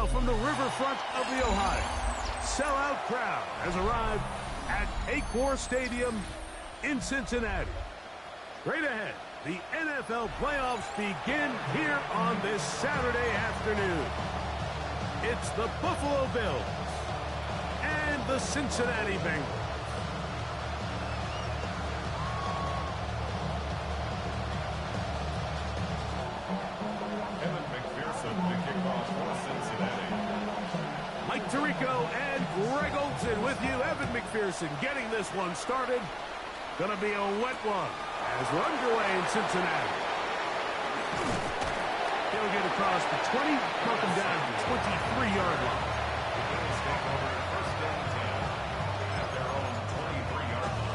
Now from the riverfront of the Ohio, sellout crowd has arrived at Paycor Stadium in Cincinnati. Straight ahead, the NFL playoffs begin here on this Saturday afternoon. It's the Buffalo Bills and the Cincinnati Bengals. Mike Tirico and Greg Olsen with you. Evan McPherson getting this one started. Gonna be a wet one as we're underway in Cincinnati. He'll get across the 20, knock him down to the 23-yard line. Step over first down 10 at their own 23-yard line.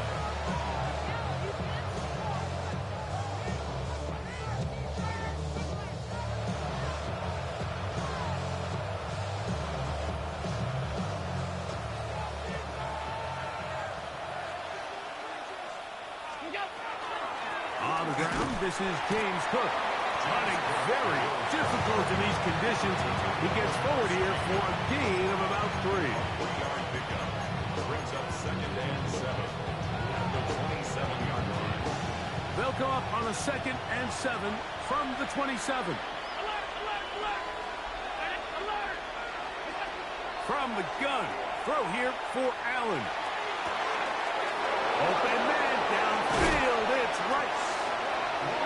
On the ground, this is James Cook. Running very difficult in these conditions. He gets forward here for a gain of about 3. 40-yard pickup. Brings up 2nd and 7 at the 27-yard line. They'll go up on a 2nd and 7 from the 27. From the gun. Throw here for Allen. Open man downfield. It's Rice.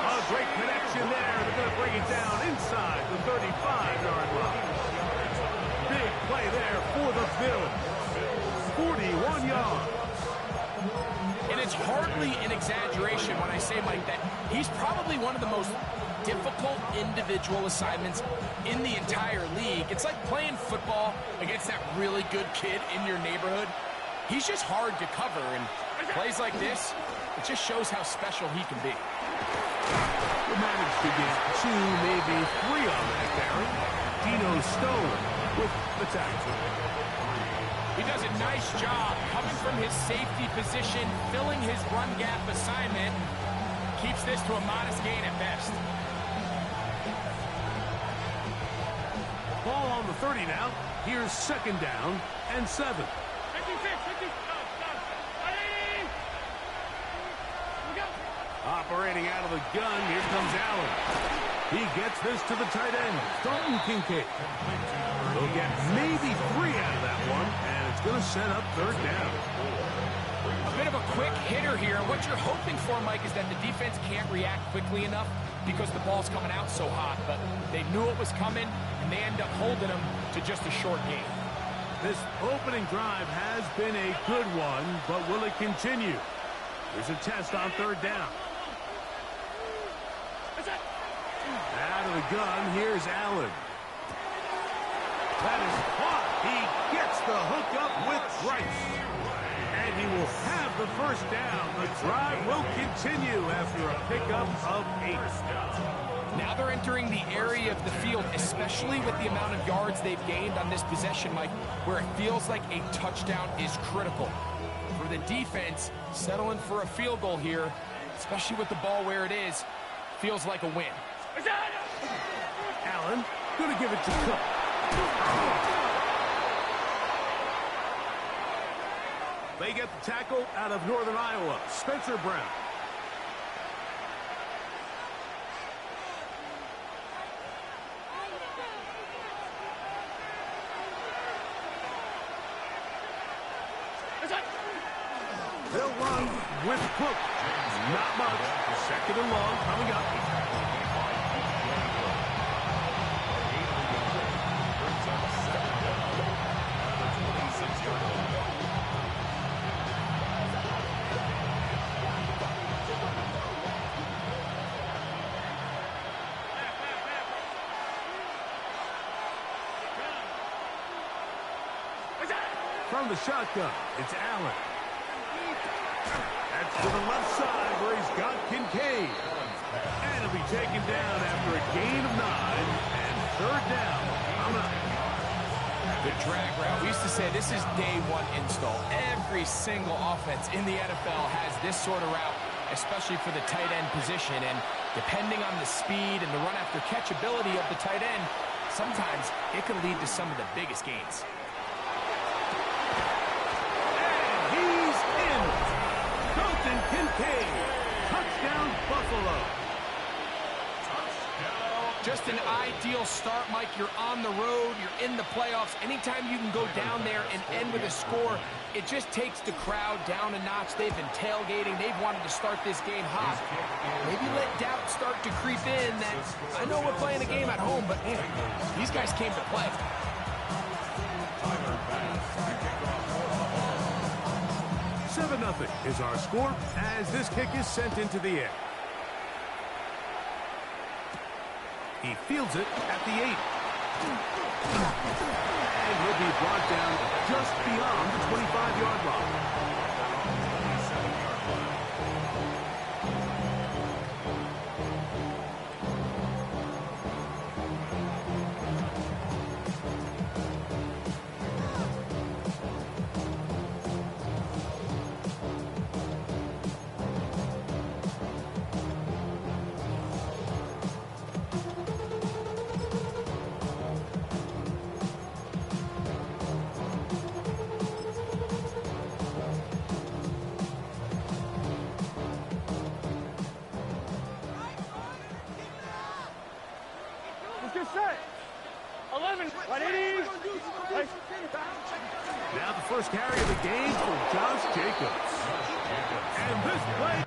A great connection there. They're going to bring it down inside the 35-yard line. Big play there for the Bills. 41 yards. And it's hardly an exaggeration when I say, Mike, that he's probably one of the most difficult individual assignments in the entire league. It's like playing football against that really good kid in your neighborhood. He's just hard to cover, and plays like this, it just shows how special he can be. We managed to get 2, maybe 3 on that carry. Dino Stone with the tackle. He does a nice job coming from his safety position, filling his run gap assignment. Keeps this to a modest gain at best. Ball on the 30 now. Here's 2nd down and 7. Operating out of the gun, here comes Allen. He gets this to the tight end, Dalton Kincaid. He'll get maybe 3 out of that one, and it's going to set up 3rd down. A bit of a quick hitter here. What you're hoping for, Mike, is that the defense can't react quickly enough because the ball's coming out so hot. But they knew it was coming, and they end up holding them to just a short gain. This opening drive has been a good one, but will it continue? There's a test on 3rd down. Out of the gun, here's Allen. That is caught. He gets the hook up with Rice. And he will have the 1st down. The drive will continue after a pickup of 8. Now they're entering the area of the field, especially with the amount of yards they've gained on this possession, Mike, where it feels like a touchdown is critical. For the defense, settling for a field goal here, especially with the ball where it is, feels like a win. Allen, going to give it to Cook. They get the tackle out of Northern Iowa, Spencer Brown. They'll run with Cook. Not much. 2nd and long coming up. From the shotgun, it's Allen. That's to the left side where he's got Kincaid. And he'll be taken down after a gain of 9 and 3rd down. The drag route. We used to say this is day 1 install. Every single offense in the NFL has this sort of route, especially for the tight end position. And depending on the speed and the run after catch ability of the tight end, sometimes it can lead to some of the biggest gains. And he's in. Dalton Kincaid. Touchdown, Buffalo. Just an ideal start, Mike. You're on the road. You're in the playoffs. Anytime you can go down there and end with a score, it just takes the crowd down a notch. They've been tailgating. They've wanted to start this game hot. Maybe let doubt start to creep in that I know we're playing a game at home, but man, these guys came to play. Seven 7-0 is our score as this kick is sent into the air. He fields it at the 8. And he'll be brought down just beyond the 25-yard line. Set. 11. Now the first carry of the game for Josh Jacobs. And this play.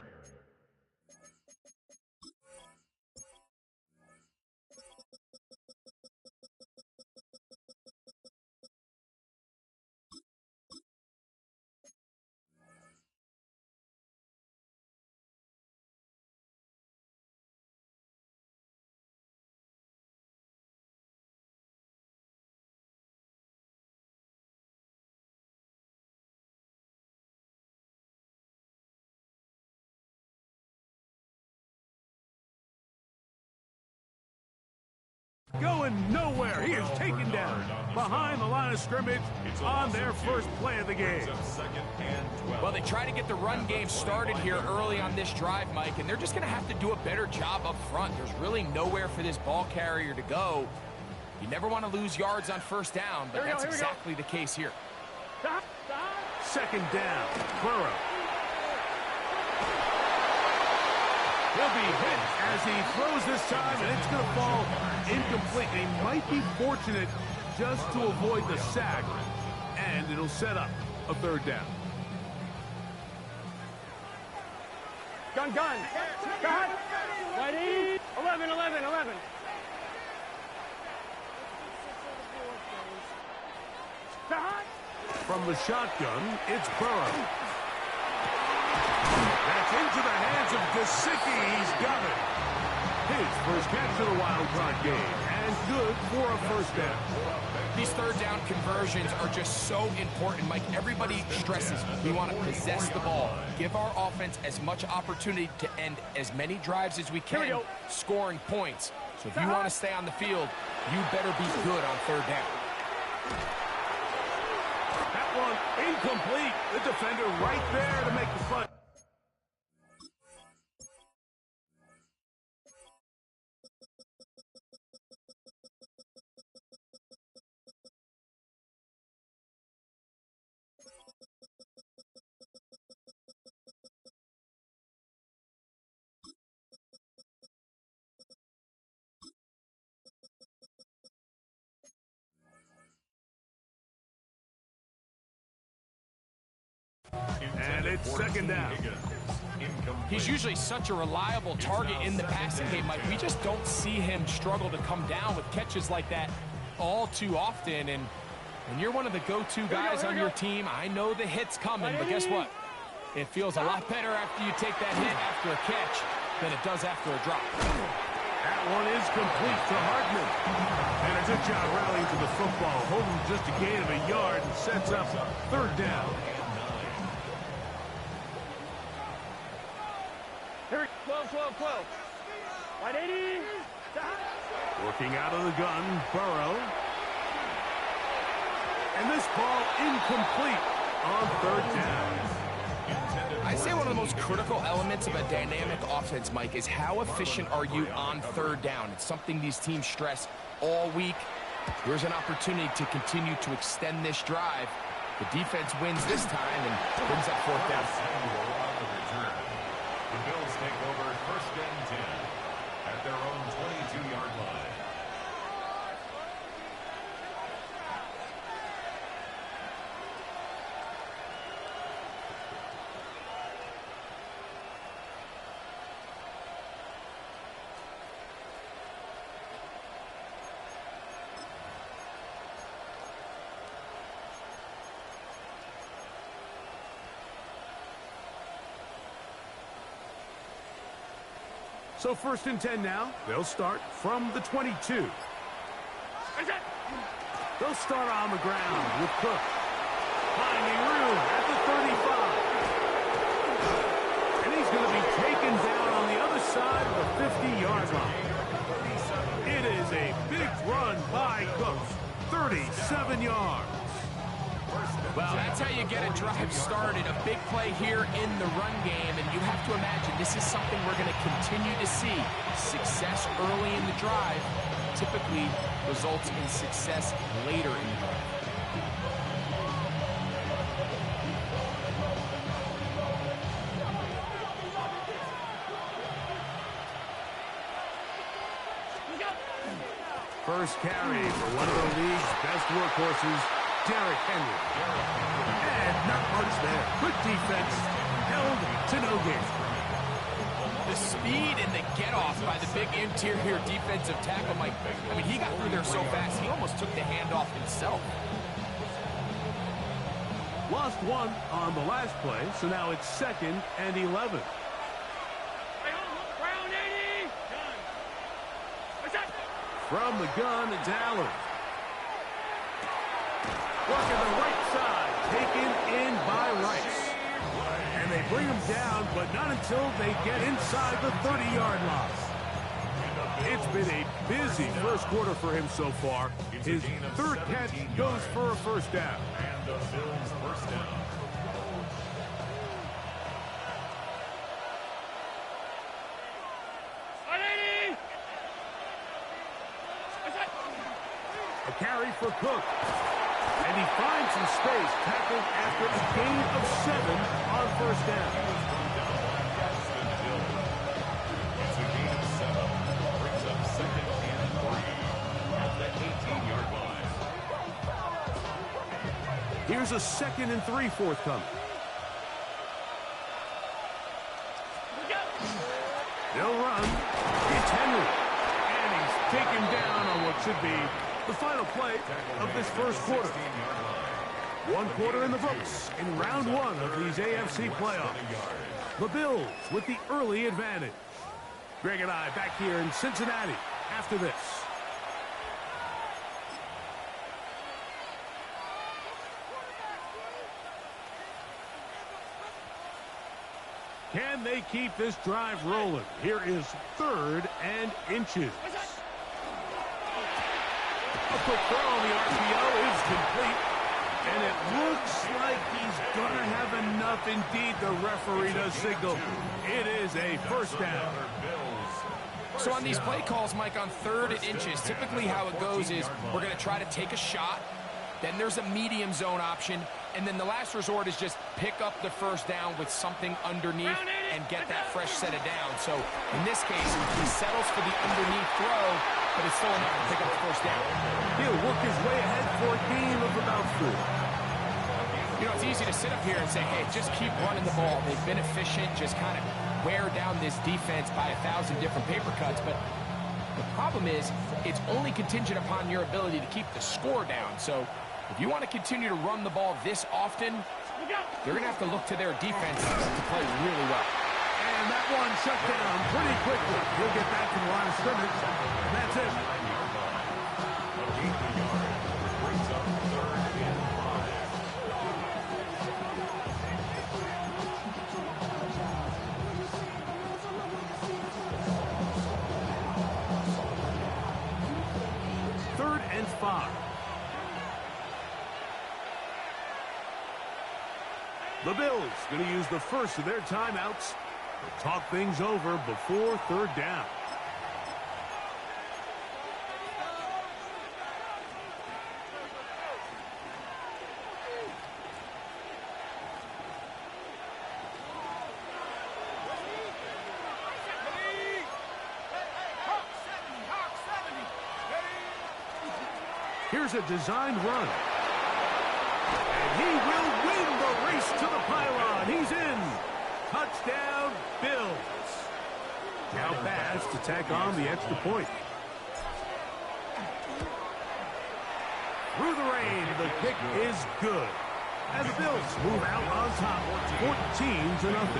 Going nowhere. He is taken down behind the line of scrimmage on their first play of the game. Well, they try to get the run game started here early on this drive, Mike, and they're just going to have to do a better job up front. There's really nowhere for this ball carrier to go. You never want to lose yards on first down, but that's exactly the case here. Second down. Burrow. He'll be hit as he throws this time, and it's going to fall incomplete. He might be fortunate just to avoid the sack, and it'll set up a third down. Gun. Got. Ready. 11. From the shotgun, it's Burrow. That's into the hands of Gesicki. He's got it. His first catch of the wild card game, and good for a first down. These third down conversions are just so important, Mike. Everybody stresses we want to possess the ball, give our offense as much opportunity to end as many drives as we can, scoring points. So if you want to stay on the field, you better be good on third down. That one incomplete. The defender right there to make the play. And it's second down. He's usually such a reliable target in the passing game, Mike. We just don't see him struggle to come down with catches like that all too often. And when you're one of the go-to guys on your team, I know the hit's coming, but guess what? It feels a lot better after you take that hit after a catch than it does after a drop. That one is complete to Hartman. And a good job rallying to the football, holding just a gain of a yard and sets up third down. Here, 12. 180. Working out of the gun, Burrow. And this ball incomplete on third down. I'd say one of the most critical elements of a dynamic offense, Mike, is how efficient are you on third down. It's something these teams stress all week. Here's an opportunity to continue to extend this drive. The defense wins this time and brings up fourth down. The Bills take over first and 10 at their own 22-yard line. So first and 10 now. They'll start from the 22. They'll start on the ground with Cook. Finding room at the 35. And he's going to be taken down on the other side of the 50-yard line. It is a big run by Cook. 37 yards. Well, that's how you get a drive started. A big play here in the run game, and you have to imagine this is something we're going to continue to see. Success early in the drive typically results in success later in the drive. First carry for one of the league's best workhorses, Derrick Henry. And not much there. Good defense. Held to no gain. The speed and the get-off by the big interior defensive tackle, Mike. I mean, he got through there so fast, he almost took the handoff himself. Lost one on the last play, so now it's 2nd and 11. From the gun, it's Allen. Working the right side, taken in by Rice. And they bring him down, but not until they get inside the 30-yard line. It's been a busy first quarter for him so far. His third catch goes for a first down. And the Bills first down. A carry for Cook. And he finds some space, tackled after a gain of 7 on first down. It's a gain of 7. Brings up 2nd and 3 at the 18-yard line. Here's a 2nd and 3 forthcoming. They'll run. It's Henry. And he's taken down on what should be the final play of this first quarter. 1 quarter in the books in round 1 of these AFC playoffs. The Bills with the early advantage. Greg and I back here in Cincinnati after this. Can they keep this drive rolling? Here is 3rd and inches. A quick throw on the RPO is complete. And it looks like he's going to have enough. Indeed, the referee does signal. It is a first down. So on these play calls, Mike, on 3rd and inches, typically how it goes is we're going to try to take a shot. Then there's a medium zone option. And then the last resort is just pick up the first down with something underneath and get that fresh set of downs. So in this case, he settles for the underneath throw, but it's still enough to pick up the first down. He'll work his way ahead for a gain of about 4. You know, it's easy to sit up here and say, hey, just keep running the ball. They've been efficient, just kind of wear down this defense by 1,000 different paper cuts. But the problem is it's only contingent upon your ability to keep the score down. So if you want to continue to run the ball this often, you're going to have to look to their defense to play really well. And that one shut down pretty quickly. He'll get back to the line of scrimmage, and that's it. Brings up 3rd and 5. 3rd and 5. The Bills going to use the first of their timeouts to talk things over before third down. Here's a designed run. And he will win the race to the pylon. He's in. Touchdown, Bills. Now Bass to tack on the extra point. Through the rain, the kick is good. And the Bills move out on top, 14-0.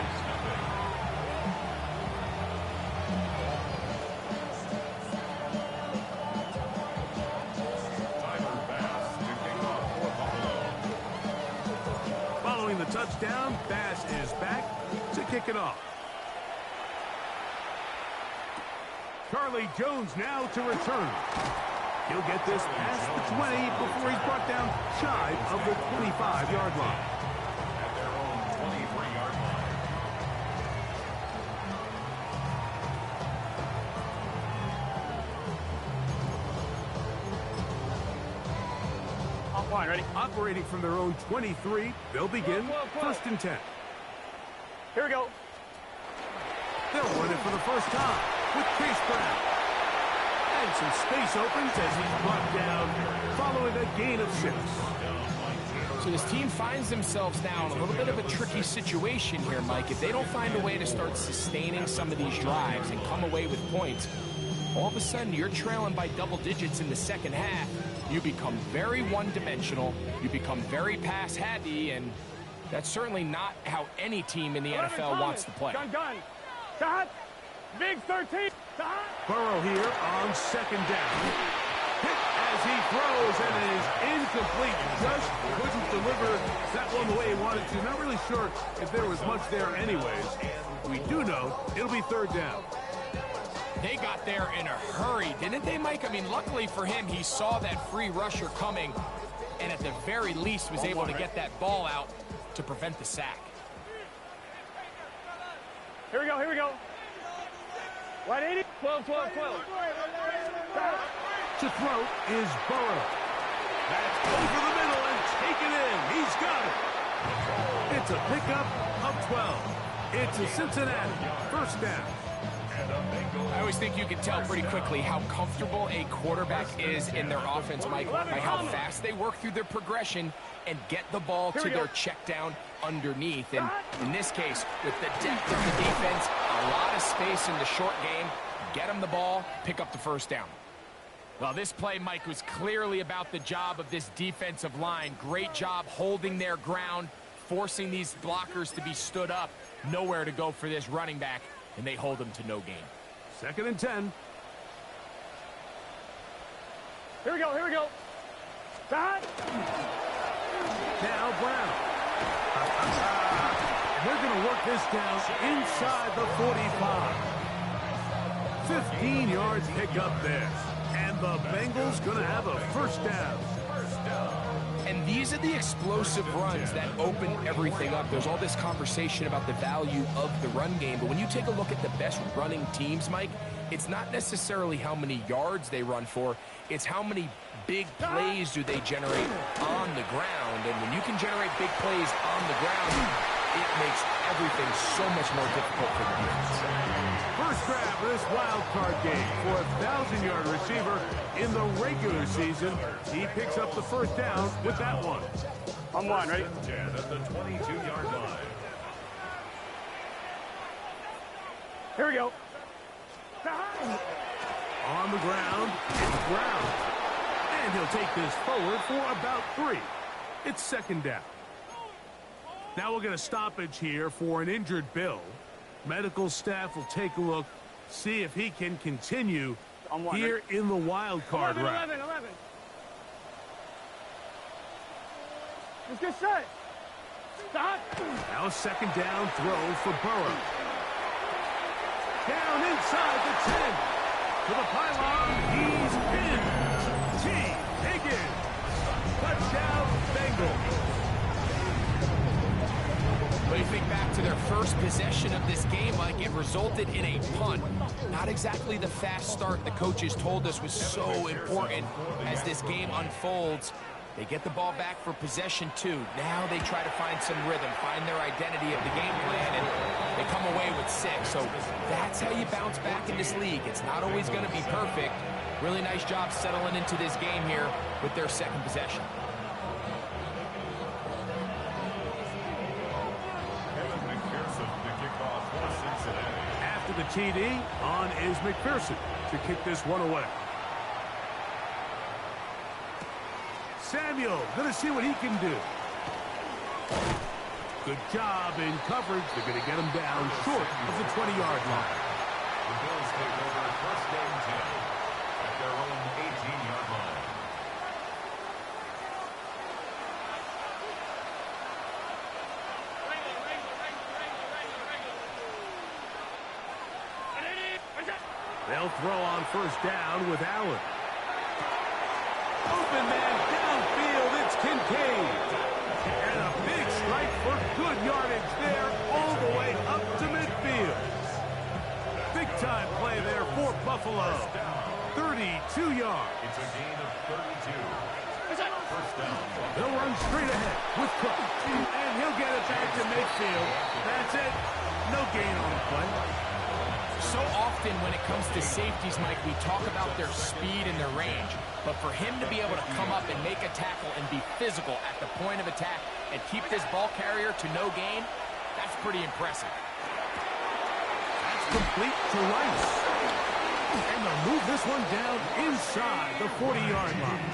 The touchdown, Bass is back to kick it off. Charlie Jones now to return. He'll get this past the 20 before he's brought down shy of the 25-yard line. At their own 23-yard line. Offline, ready? Operating from their own 23, they'll begin first and 10. Here we go. They'll run it for the first time with Chase Brown. And some space opens as he's brought down following a gain of 6. So this team finds themselves now in a little bit of a tricky situation here, Mike. If they don't find a way to start sustaining some of these drives and come away with points, all of a sudden you're trailing by double digits in the second half. You become very one-dimensional, you become very pass-happy, and that's certainly not how any team in the NFL wants to play. Gun. Shot. Big 13. Shot. Burrow here on second down. Hit as he throws, and it is incomplete. Just couldn't deliver that one the way he wanted to. Not really sure if there was much there anyways. We do know it'll be third down. They got there in a hurry, didn't they, Mike? I mean, luckily for him, he saw that free rusher coming, and at the very least was able to get that ball out to prevent the sack. Here we go. Wide 80. 12. To throw is Burrow. That's over the middle and taken in. He's got it. It's a pickup of 12. It's a Cincinnati first down. I always think you can tell pretty quickly how comfortable a quarterback is in their offense, Mike, by how fast they work through their progression and get the ball to their check down underneath. And in this case, with the depth of the defense, a lot of space in the short game, get them the ball, pick up the first down. Well, this play, Mike, was clearly about the job of this defensive line. Great job holding their ground, forcing these blockers to be stood up. Nowhere to go for this running back, and they hold them to no gain. Second and 10. Here we go. Shot. Now Brown. They're going to work this down inside the 45. 15 yards pick up there. And the Bengals going to have a first down. And these are the explosive runs that open everything up. There's all this conversation about the value of the run game, but when you take a look at the best running teams, Mike, it's not necessarily how many yards they run for, it's how many big plays do they generate on the ground. And when you can generate big plays on the ground, it makes everything so much more difficult for the defense. First grab of this wild card game for a 1,000-yard receiver in the regular season. He picks up the first down with that one. On one, ready? At the 22-yard line. Here we go. On the ground, it's Brown. And he'll take this forward for about 3. It's second down. Now we'll get a stoppage here for an injured Bill. Medical staff will take a look, see if he can continue here in the wild card round. 11. Let's get set. Stop. Now a second down throw for Burrow. Down inside the 10. To the pylon, he's pinned. T. Higgins. Touchdown, Bengals. Well, you think back to their first possession of this game, Mike, it resulted in a punt. Not exactly the fast start the coaches told us was so important as this game unfolds. They get the ball back for possession 2. Now they try to find some rhythm, find their identity of the game plan, and they come away with 6. So that's how you bounce back in this league. It's not always going to be perfect. Really nice job settling into this game here with their second possession. After the TD, on is McPherson to kick this one away. Samuel, going to see what he can do. Good job in coverage. They're going to get him down short of the 20-yard line. The Bills take over first down 10 at their own 18-yard line. They'll throw on first down with Allen. Open man downfield, it's Kincaid. And a big strike for good yardage there all the way up to midfield. Big time play there for Buffalo. 32 yards. It's a gain of 32. First down. They'll run straight ahead with Cook. And he'll get it back to midfield. That's it. No gain on the play. So often when it comes to safeties, Mike, we talk about their speed and their range. But for him to be able to come up and make a tackle and be physical at the point of attack and keep this ball carrier to no gain, that's pretty impressive. That's complete to Rice. And they'll move this one down inside the 40-yard line.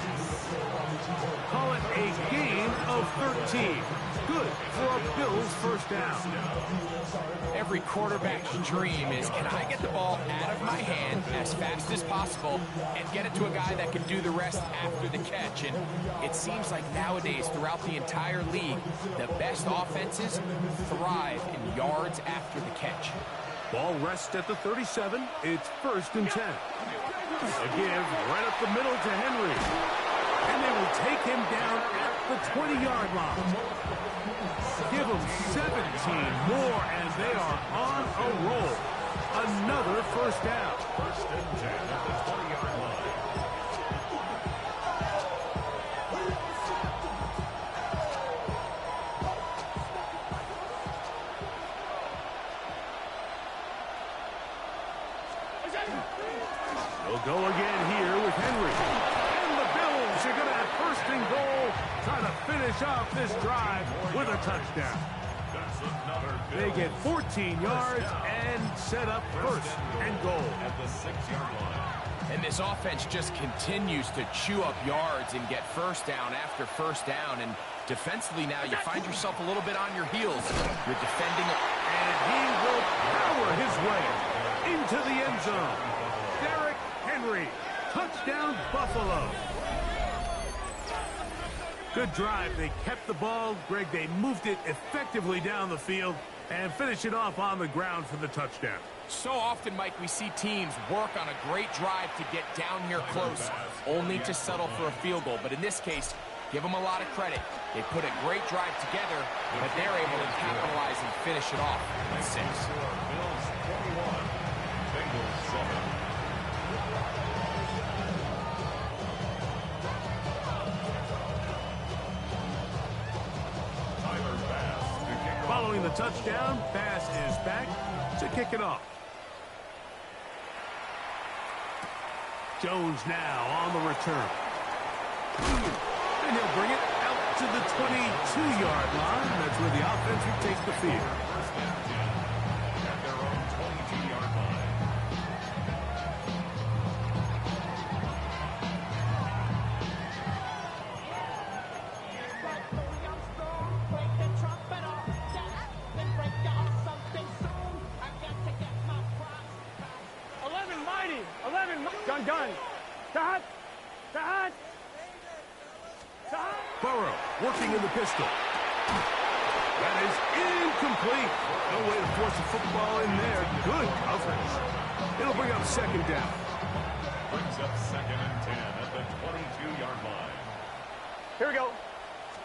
Call it a gain of 13. Good for a Bills first down. Every quarterback's dream is, can I get the ball out of my hand as fast as possible and get it to a guy that can do the rest after the catch? And it seems like nowadays, throughout the entire league, the best offenses thrive in yards after the catch. Ball rests at the 37. It's first and 10. A give right up the middle to Henry. And they will take him down at the 20-yard line. Give them 17 more, and they are on a roll. Another first down. First and 10 at the 20-yard line. They'll go again here with Henry. And the Bills are going to have first and goal, trying to finish off this drive with a touchdown. That's another They get 14 yards and set up first and goal. at the 6-yard line. And this offense just continues to chew up yards and get first down after first down. And defensively now, you find yourself a little bit on your heels. You're defending, And he will power his way into the end zone. Derrick Henry, touchdown Buffalo. Good drive. They kept the ball. Greg, they moved it effectively down the field and finish it off on the ground for the touchdown. So often, Mike, we see teams work on a great drive to get down here close, only to settle for a field goal. But in this case, give them a lot of credit. They put a great drive together, but they're able to capitalize and finish it off with 6. Bills 21, Bengals 7. Following the touchdown, Bass is back to kick it off. Jones now on the return. And he'll bring it out to the 22-yard line. That's where the offense will take the field. First and 10 at their own 22-yard line. Gun. Dot. Burrow working in the pistol. That is incomplete. No way to force a football in there. Good coverage. It'll bring up second down. Brings up second and 10 at the 22-yard line. Here we go.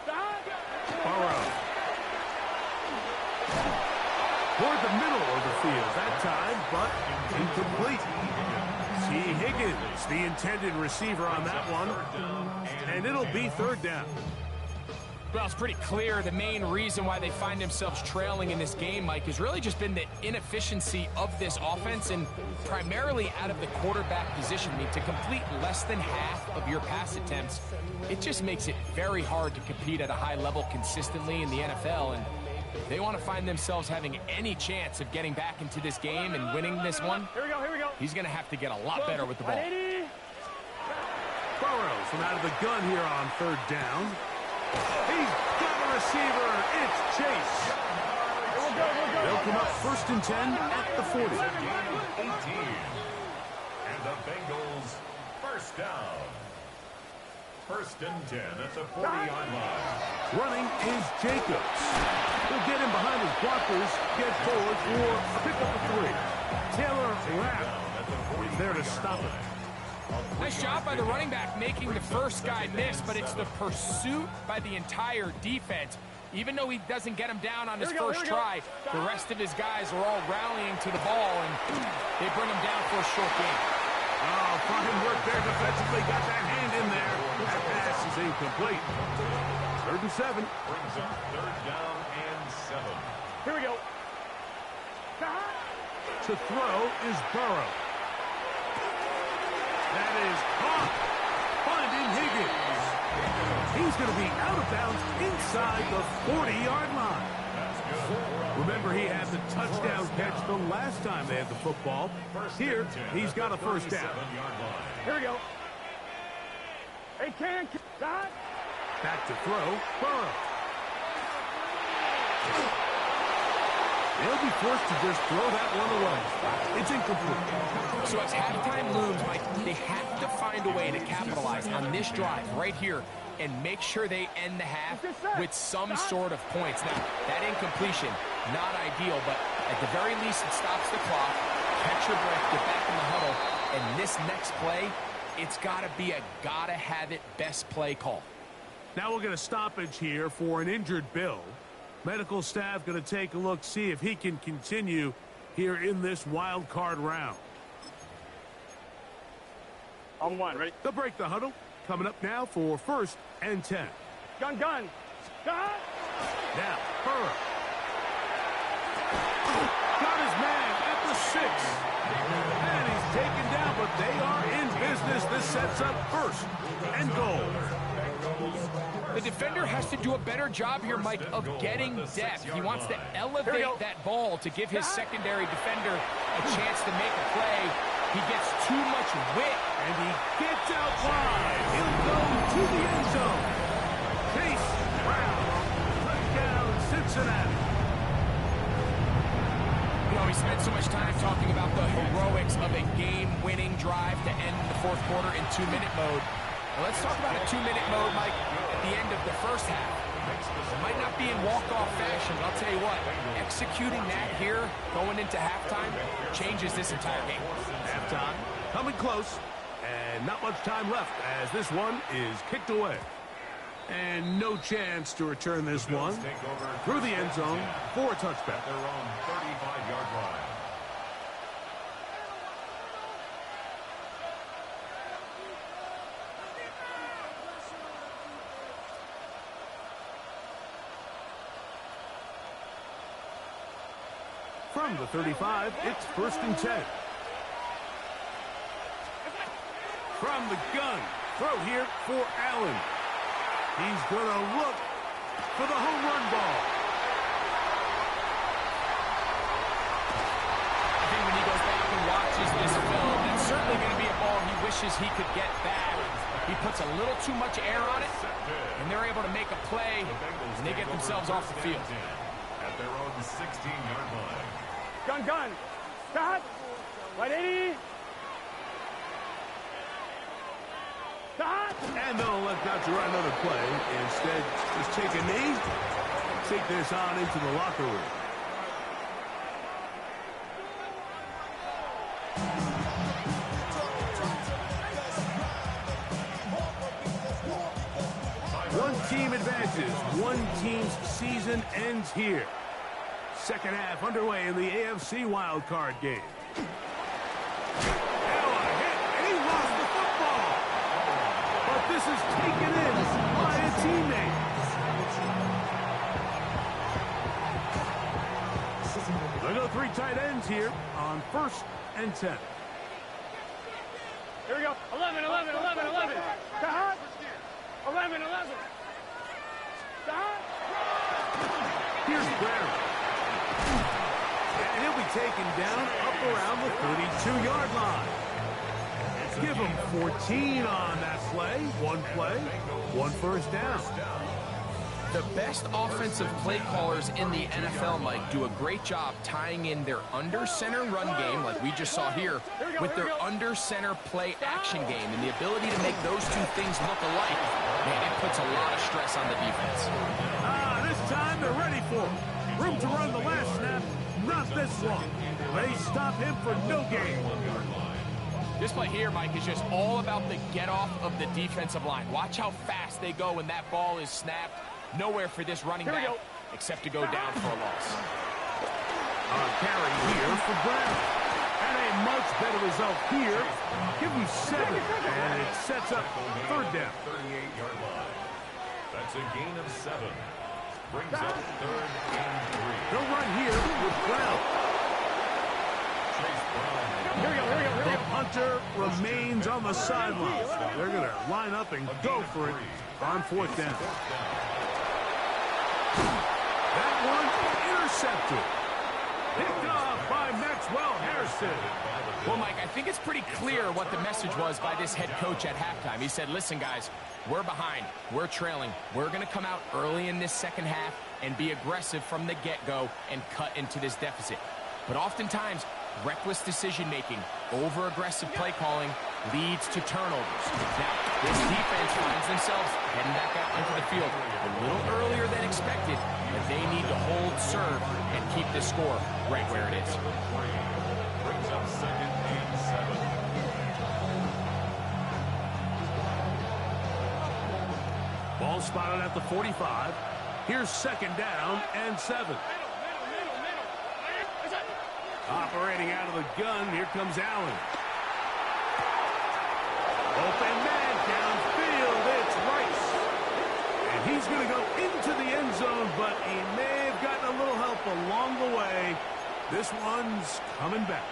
Burrow. Toward the middle of the field that time, but incomplete. T. Higgins, the intended receiver on that one. And it'll be third down. Well, it's pretty clear the main reason why they find themselves trailing in this game, Mike, has really just been the inefficiency of this offense and primarily out of the quarterback position. I mean, to complete less than half of your pass attempts, it just makes it very hard to compete at a high level consistently in the NFL. And if they want to find themselves having any chance of getting back into this game and winning this one, Here we go. he's going to have to get a lot better with the ball. 180. Burrows from out of the gun here on third down. He's got a receiver. It's Chase. We'll go. They'll come up first and 10 at the 40. 18. And the Bengals first down. First and 10 at the 40-yard line. Running is Jacobs. He'll get him behind his blockers, get forward for a pickup of 3. Taylor Rapp is there to stop it. Nice job by the running back making the first guy miss, but it's the pursuit by the entire defense. Even though he doesn't get him down on his first try, the rest of his guys are all rallying to the ball, and they bring him down for a short game. Oh, fine work there defensively. Got that hand in there. That pass is incomplete. Third and 7. Brings up third down and 7. Here we go. To throw is Burrow. That is caught. Finding Higgins. He's going to be out of bounds inside the 40-yard line. Remember, he had the touchdown catch the last time they had the football. Here, he's got a first down. Here we go. Hey, can stop. Back to throw, Burrow. They'll be forced to just throw that one away. It's incomplete. So as halftime looms, Mike, they have to find a way to capitalize on this drive right here and make sure they end the half with some sort of points. Now, that incompletion, not ideal, but at the very least, it stops the clock. Catch your breath, get back in the huddle, and this next play, it's got to be a gotta-have-it best play call. Now we'll get a stoppage here for an injured Bill. Medical staff going to take a look, see if he can continue here in this wild card round. On one, ready? They'll break the huddle. Coming up now for first and 10. Gun. Stop. Now, Burrow. Got his man at the 6. And he's taken down, but they are in business. This sets up first and goal. The defender has to do a better job here, Mike, of getting depth. He wants to elevate that ball to give his secondary defender a chance to make a play. He gets too much width. And he gets out wide. He'll go to the end zone. Chase Brown. Touchdown, Cincinnati. You know, we spent so much time talking about the heroics of a game-winning drive to end the fourth quarter in 2-minute mode. Well, let's talk about a 2-minute mode, Mike, at the end of the first half. It might not be in walk-off fashion, but I'll tell you what, executing that here, going into halftime, changes this entire game. Halftime coming close, and not much time left as this one is kicked away. And no chance to return this one through the end zone for a touchback. Their own 35-yard line. From the 35, it's first and 10. From the gun, throw here for Allen. He's going to look for the home run ball. I think when he goes back and watches this film, that's certainly going to be a ball he wishes he could get back. He puts a little too much air on it, and they're able to make a play, and they get themselves off the field. At their own 16-yard line. Gun. Stop. 180. Stop. And they'll elect not to run another play. Instead, just take a knee, take this on into the locker room. One team advances. One team's season ends here. Second half underway in the AFC wildcard game. Now a hit, and he lost the football. But this is taken in by a teammate. They go 3 tight ends here on 1st and 10. Here we go. 11, 11, 11, 11. Down. 11, 11. Down. Here's Brown. And he'll be taken down up around the 32-yard line. Give him 14 on that play. 1 play, 1 first down. The best offensive play callers in the NFL, Mike, do a great job tying in their under-center run game, like we just saw here, with their under-center play action game. And the ability to make those two things look alike, man, it puts a lot of stress on the defense. This time they're ready for him. Room to run the last snap, not this one. They stop him for no gain. This play here, Mike, is just all about the get-off of the defensive line. Watch how fast they go when that ball is snapped. Nowhere for this running back except to go down for a loss. Carry here for Brown. And a much better result here. Give him 7, and it sets up 3rd down. 38-yard line. That's a gain of 7. Brings up 3rd and 3. They'll run here with Brown. Chase Brown. The punter remains on the sideline. They're going to line up and go for it on 4th down. That one intercepted. Picked off by Maxwell Harrison. Well, Mike, I think it's pretty clear what the message was by this head coach at halftime. He said, listen, guys, we're behind. We're trailing. We're going to come out early in this second half and be aggressive from the get-go and cut into this deficit. But oftentimes, reckless decision-making, over-aggressive play calling leads to turnovers. Now, this defense finds themselves heading back out into the field a little earlier than expected, but they need to hold serve and keep this score right where it is. Brings up 2nd and 7. Ball spotted at the 45. Here's 2nd down and 7. Operating out of the gun, here comes Allen. Open man downfield, it's Rice. And he's going to go into the end zone, but he may have gotten a little help along the way. This one's coming back.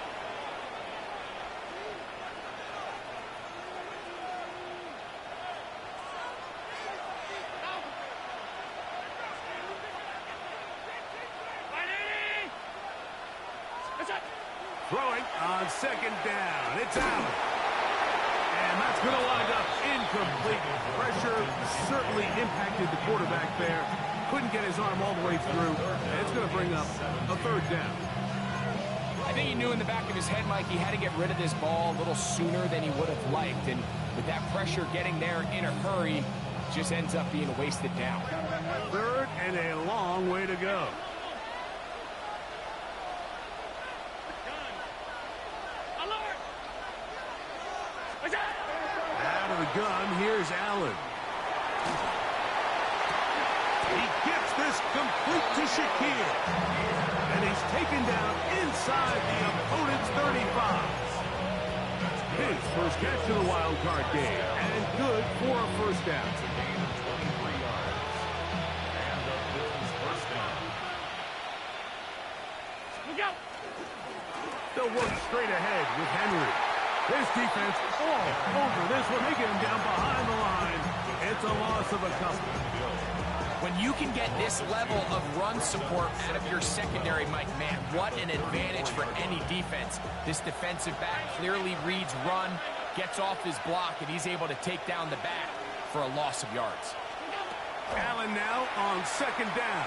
Throwing on 2nd down. It's out. And that's going to wind up incomplete. Pressure certainly impacted the quarterback there. Couldn't get his arm all the way through. And it's going to bring up a 3rd down. I think he knew in the back of his head, Mike, he had to get rid of this ball a little sooner than he would have liked. And with that pressure getting there in a hurry, just ends up being a wasted down. 3rd and a long way to go. Out of the gun, here's Allen. He gets this complete to Shakir. And he's taken down inside the opponent's 35. His first catch of the wild card game. And good for a 1st down. It's a gain of 23 yards. And the Bills' 1st down. Look out! They'll work straight ahead with Henry. His defense all over this one. They get him down behind the line. It's a loss of a couple. When you can get this level of run support out of your secondary, Mike, man, what an advantage for any defense. This defensive back clearly reads run, gets off his block, and he's able to take down the back for a loss of yards. Allen now on 2nd down.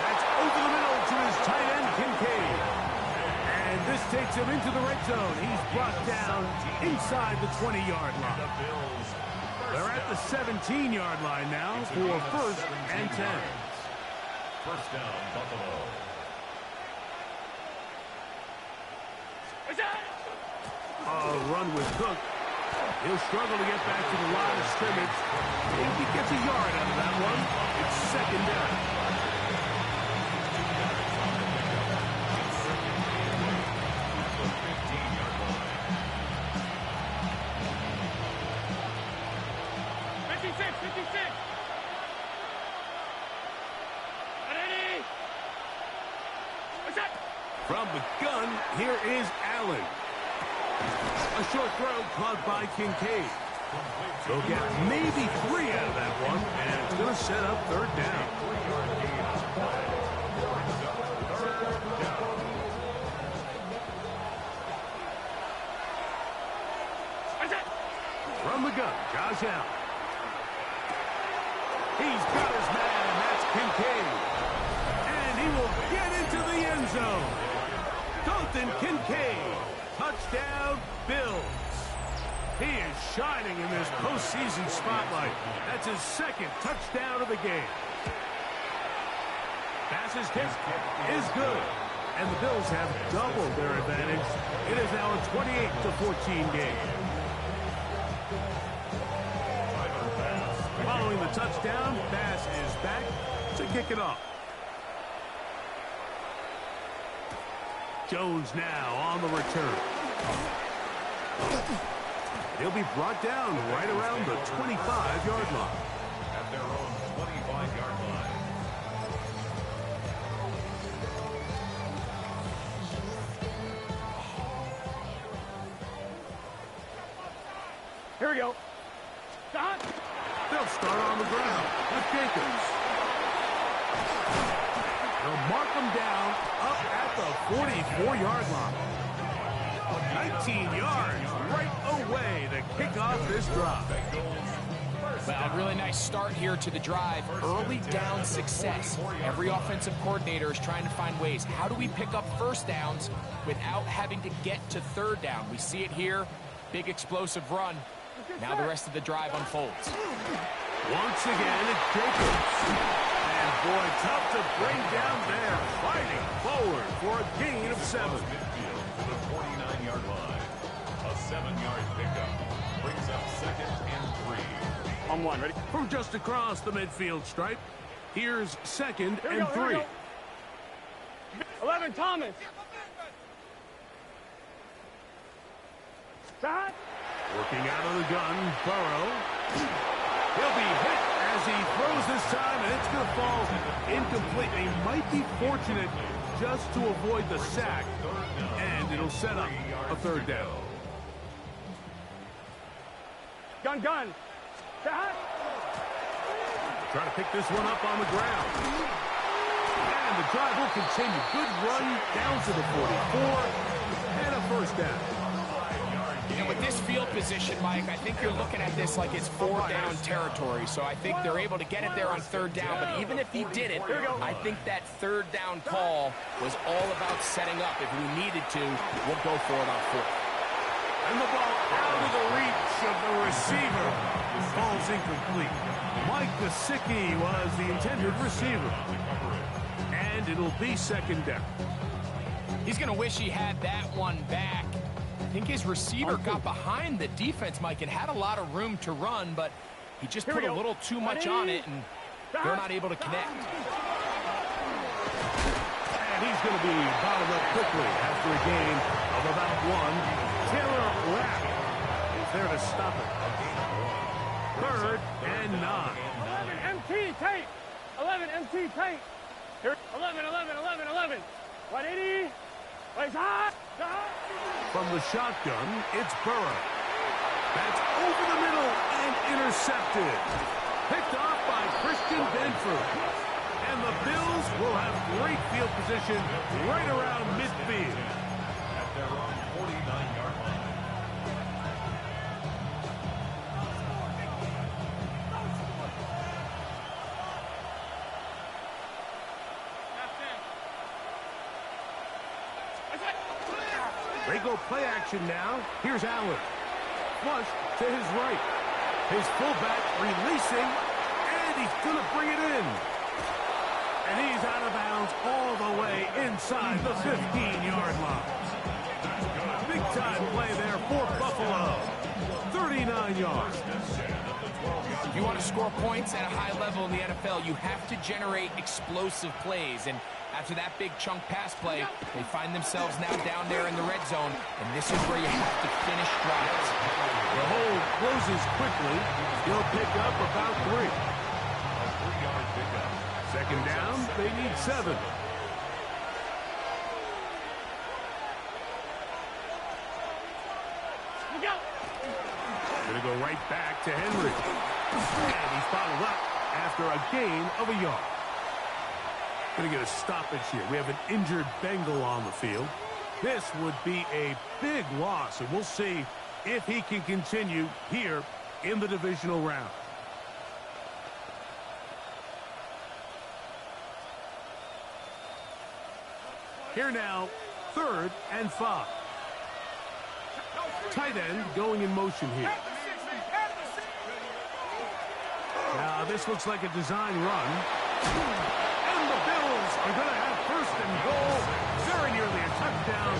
That's over the middle to his tight end, Kincaid. And this takes him into the red zone. He's brought down inside the 20-yard line. They're at the 17-yard line now for 1st and 10. 1st down, Buffalo. A run with Cook. He'll struggle to get back to the line of scrimmage. If he gets a yard out of that one, it's 2nd down. Here is Allen. A short throw caught by Kincaid. They'll get maybe 3 out of that one, and it's going to set up third down. From the gun, Josh Allen. He's got his man, and that's Kincaid. And he will get into the end zone. Dalton Kincaid. Touchdown, Bills. He is shining in this postseason spotlight. That's his second touchdown of the game. Pass's kick is good. And the Bills have doubled their advantage. It is now a 28-14 game. Following the touchdown, Bass is back to kick it off. Jones now on the return. He'll be brought down right around the 25-yard line. At their own 25-yard line. Here we go. Stop. They'll start on the ground with Jacobs. They'll mark him down up at the 44-yard line. 19 yards right away to kick off this drive. Well, a really nice start here to the drive. Early down success. Every offensive coordinator is trying to find ways. How do we pick up first downs without having to get to third down? We see it here. Big explosive run. Now the rest of the drive unfolds. Once again, it's Jacobs. And boy, tough to bring down there. Fighting forward for a gain of 7. Midfield to the 49-yard line. A 7-yard pickup brings up 2nd and 3. On 1, ready? From just across the midfield stripe, here's 2nd and 3. 11, Thomas. Stop. Working out of the gun, Burrow. He'll be hit as he throws this time, and it's going to fall incomplete. He might be fortunate just to avoid the sack, and it'll set up a third down. Gun. Stop. Trying to pick this one up on the ground. And the drive will continue. Good run down to the 44, and a first down. And with this field position, Mike, I think you're looking at this like it's 4-down territory. So I think they're able to get it there on third down. But even if he didn't, I think that third down call was all about setting up. If we needed to, we'll go for it on fourth. And the ball out of the reach of the receiver. Falls incomplete. Mike Gesicki was the intended receiver. And it'll be 2nd down. He's going to wish he had that one back. I think his receiver got behind the defense, Mike, and had a lot of room to run, but he just put a little too much on it, and they're not able to connect. And he's going to be bottled up quickly after a gain of about 1. Taylor Rapp is there to stop it. 3rd and 9. 11, MT, tight. 11, MT, tight. Here, 11. 180. Place hot. From the shotgun, it's Burrow. That's over the middle and intercepted. Picked off by Christian Benford. And the Bills will have great field position right around midfield. At their own 49-yard line. They go play action now. Here's Allen. Flush to his right. His fullback releasing, and he's going to bring it in. And he's out of bounds all the way inside the 15-yard line. Big-time play there for Buffalo. 39 yards. If you want to score points at a high level in the NFL, you have to generate explosive plays. And after that big chunk pass play, they find themselves now down there in the red zone, and this is where you have to finish drives. The hold closes quickly. He'll pick up about 3. A 3-yard pickup. 2nd down, they need 7. Look out. Gonna go right back to Henry. And he's followed up after a gain of a yard. Gonna get a stoppage here. We have an injured Bengal on the field. This would be a big loss, and we'll see if he can continue here in the divisional round. Here now, 3rd and 5. Tight end going in motion here. Now this looks like a design run. And the Bills are going to have 1st and goal. Very nearly a touchdown.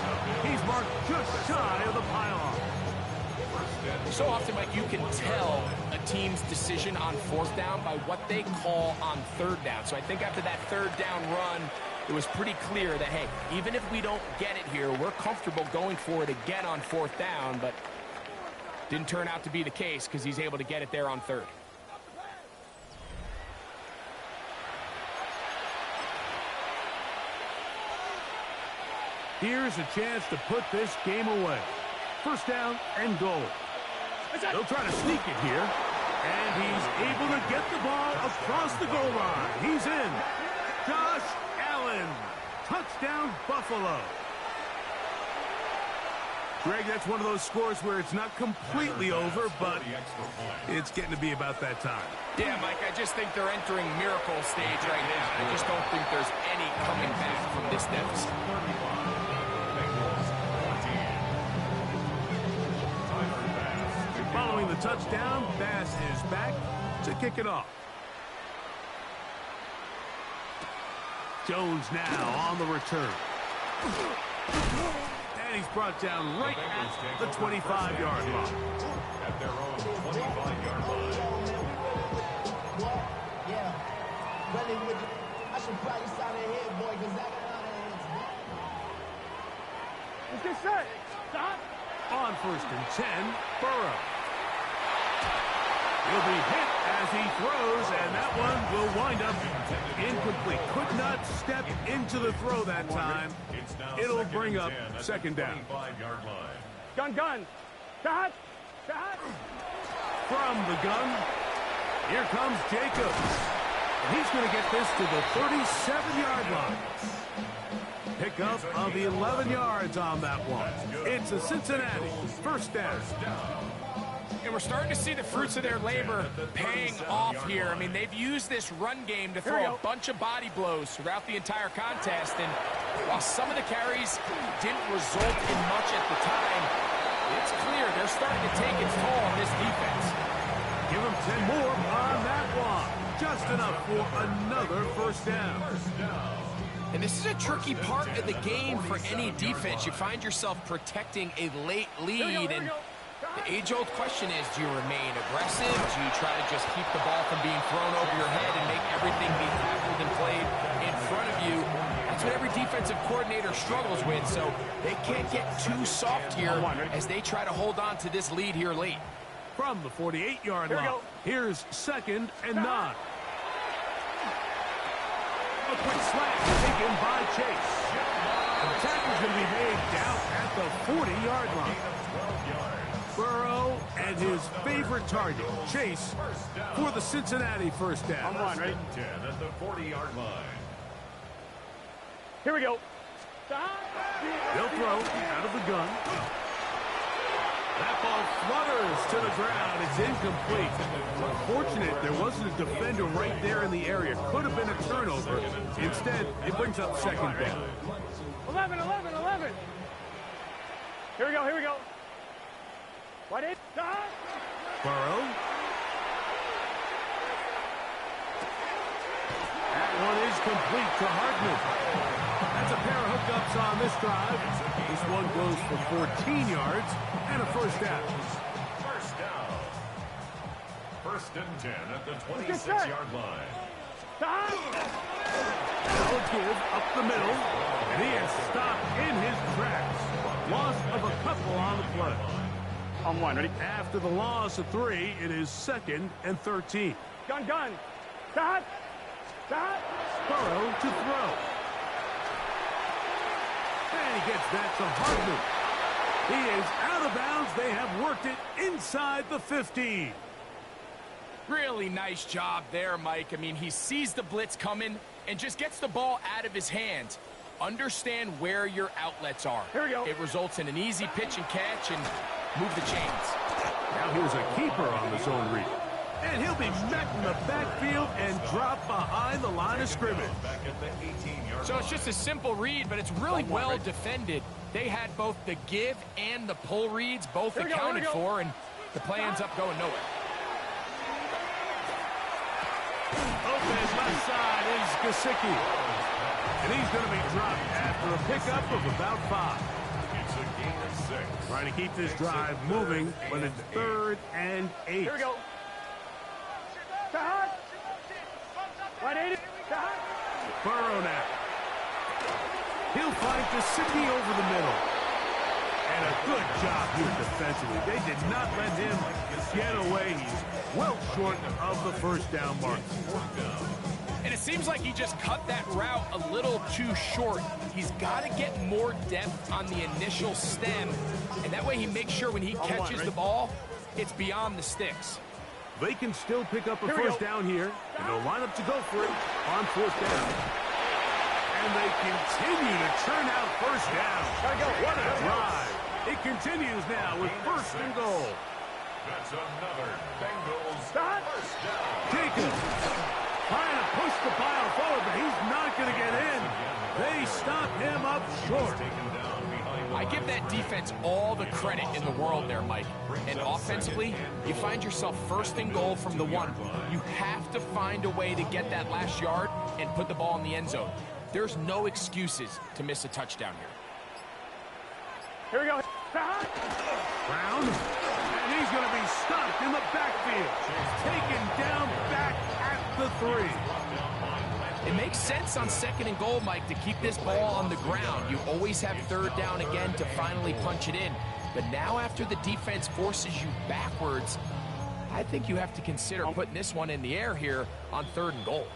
He's marked just shy of the pylon. So often, Mike, you can tell a team's decision on 4th down by what they call on 3rd down. So I think after that 3rd down run, it was pretty clear that, hey, even if we don't get it here, we're comfortable going for it again on 4th down, but didn't turn out to be the case because he's able to get it there on 3rd. Here's a chance to put this game away. 1st down and goal. They'll try to sneak it here. And he's able to get the ball across the goal line. He's in. Josh Allen. Touchdown, Buffalo. Greg, that's one of those scores where it's not completely over, but it's getting to be about that time. Yeah, Mike, I just think they're entering miracle stage right now. I just don't think there's any coming back from this deficit. Following the touchdown, Bass is back to kick it off. Jones now on the return. And he's brought down right at the 25-yard line. At their own 25-yard line. Yeah. I should probably sign a head, boy, because I got out of Let's get set. Stop. On 1st and 10, Burrow. He'll be hit as he throws, and that one will wind up incomplete. Could not step into the throw that time. It'll bring up 2nd down. Gun. Cut. From the gun, here comes Jacobs. And he's going to get this to the 37-yard line. Pickup of 11 yards on that one. It's a Cincinnati 1st down. And we're starting to see the fruits of their labor paying off here. I mean, they've used this run game to throw a bunch of body blows throughout the entire contest. And while some of the carries didn't result in much at the time, it's clear they're starting to take its toll on this defense. Give them 10 more on that one. Just enough for another 1st down. And this is a tricky part of the game for any defense. You find yourself protecting a late lead, and the age-old question is, do you remain aggressive? Do you try to just keep the ball from being thrown over your head and make everything be tackled and played in front of you? That's what every defensive coordinator struggles with, so they can't get too soft here as they try to hold on to this lead here late. From the 48-yard line, here's 2nd and 9. A quick slant taken by Chase. The tackle's going to be made down at the 40-yard line. Burrow and his favorite target, Chase, for the Cincinnati 1st down. I'm on, ready? 10 at the 40-yard line. Here we go. They'll throw out of the gun. That ball flutters to the ground. It's incomplete. Unfortunate there wasn't a defender right there in the area. Could have been a turnover. Instead, it brings up 2nd down. 11. Here we go. What is that? Burrow. That one is complete to Hartman. That's a pair of hookups on this drive. This one goes for 14 yards and a 1st down. 1st and 10 at the 26-yard line. That'll give up the middle, and he is stopped in his tracks. Loss of a couple on the play. I'm one, ready? After the loss of 3, it is 2nd and 13. Gun. Cut. Burrow to throw. And he gets that to Hartman. He is out of bounds. They have worked it inside the 15. Really nice job there, Mike. I mean, he sees the blitz coming and just gets the ball out of his hands. Understand where your outlets are. Here we go. It results in an easy pitch and catch and move the chains. Now here's a keeper on the zone read. And he'll be met in the backfield and drop behind the line of scrimmage. So it's just a simple read, but it's really well defended. They had both the give and the pull reads both accounted for, and the play ends up going nowhere. Open left side is Gesicki. And he's going to be dropped after a pickup of about 5. It's a gain of 6. Trying to keep this drive moving, but it's 3rd and 8. Here we go. Tahad. Right, 80. Tahad. Burrow now. He'll find Gesicki over the middle. And a good job here defensively. They did not let him get away. He's well short of the first down mark. And it seems like he just cut that route a little too short. He's got to get more depth on the initial stem, and that way he makes sure when he catches the ball, it's beyond the sticks. They can still pick up a first down here, and they'll line up to go for it on 4th down. And they continue to churn out first down. What a drive. It continues now with 1st and goal. That's another Bengals first down. Jacobs trying to push the pile forward, but he's not going to get in. They stop him up short. I give that defense all the credit in the world there, Mike. And offensively, you find yourself 1st and goal from the 1. You have to find a way to get that last yard and put the ball in the end zone. There's no excuses to miss a touchdown here. Here we go. Brown, and he's going to be stopped in the backfield. Taken down back at the 3. It makes sense on 2nd and goal, Mike, to keep this ball on the ground. You always have 3rd down again to finally punch it in. But now after the defense forces you backwards, I think you have to consider putting this one in the air here on 3rd and goal.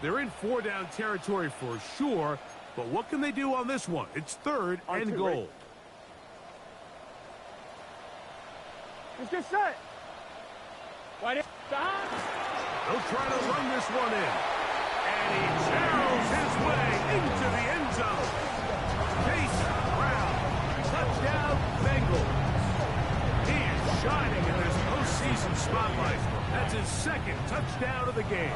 They're in 4-down territory for sure, but what can they do on this one? It's 3rd and goal. Let's get set. Right in. They'll try to run this one in. And he barrels his way into the end zone. Chase Brown. Touchdown, Bengals. He is shining in this postseason spotlight. That's his 2nd touchdown of the game.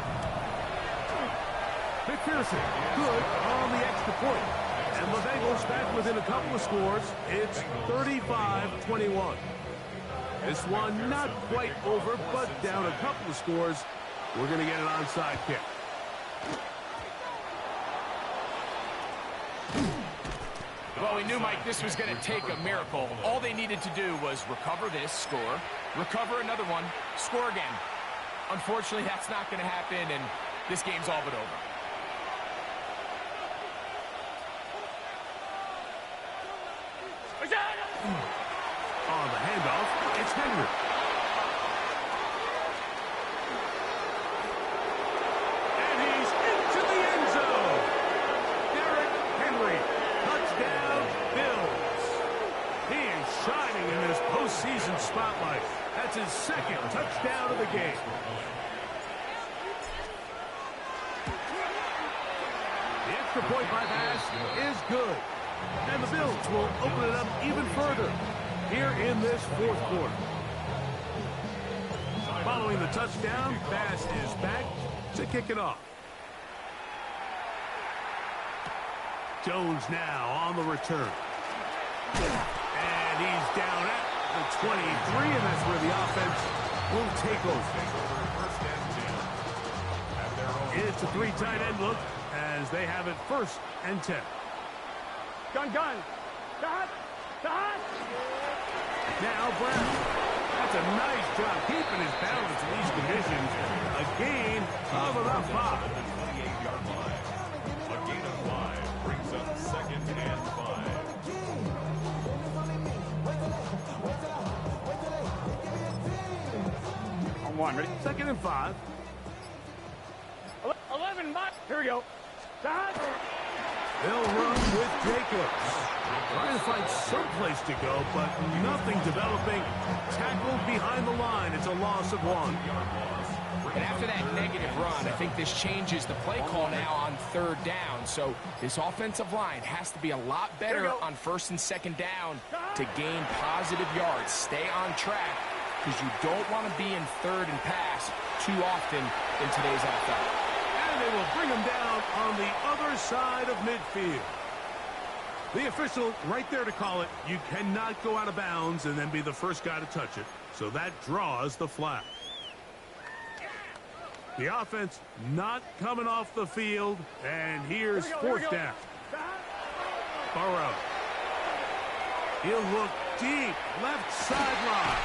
McPherson, good on the extra point. And the Bengals back within a couple of scores. It's 35-21. This one not quite over, but down a couple of scores. We're going to get an onside kick. Well, we knew, Mike, this was going to take a miracle. All they needed to do was recover this, score, recover another one, score again. Unfortunately, that's not going to happen, and this game's all but over. On the handoff, it's Henry. And he's into the end zone. Derrick Henry, touchdown, Bills. He is shining in this postseason spotlight. That's his 2nd touchdown of the game. The extra point by pass is good. And the Bills will open it up even further here in this 4th quarter. Following the touchdown, Bass is back to kick it off. Jones now on the return. And he's down at the 23, and that's where the offense will take over. It's a 3 tight end look as they have it 1st and 10. Gun. Tahad. Now Brown. That's a nice job keeping his balance in these conditions. A gain of about 5. A gain of 5 brings up 2nd and 5. On 1, ready? 2nd and 5. 11, here we go. Tahad. They'll run with Jacobs. Trying to find someplace to go, but nothing developing. Tackled behind the line. It's a loss of 1. And after that negative run, I think this changes the play call now on 3rd down. So this offensive line has to be a lot better on 1st and 2nd down to gain positive yards. Stay on track because you don't want to be in 3rd and pass too often in today's NFL. And they will bring him down on the other side of midfield. The official right there to call it. You cannot go out of bounds and then be the first guy to touch it. So that draws the flag. The offense not coming off the field. And here's 4th down. Burrow. He'll look deep. Left sideline.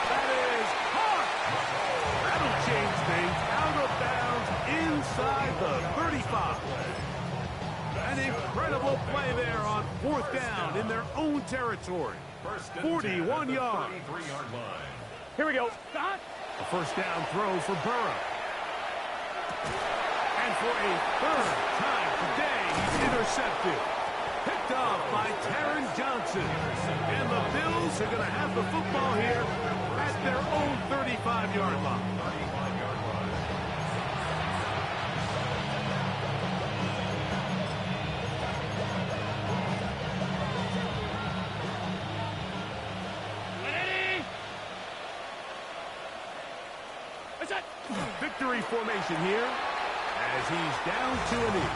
That is hard. That'll change things. Out of bounds inside the 35. An incredible play there on 4th down in their own territory. 41 yards. Here we go. A 1st down throw for Burrow. And for a 3rd time today, he's intercepted. Picked off by Taron Johnson. And the Bills are going to have the football here at their own 35-yard line. Victory formation here as he's down to a knee.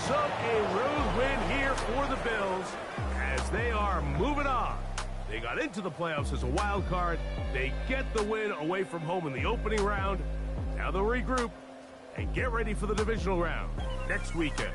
So a road win here for the Bills as they are moving on. They got into the playoffs as a wild card. They get the win away from home in the opening round. Now they'll regroup and get ready for the divisional round next weekend.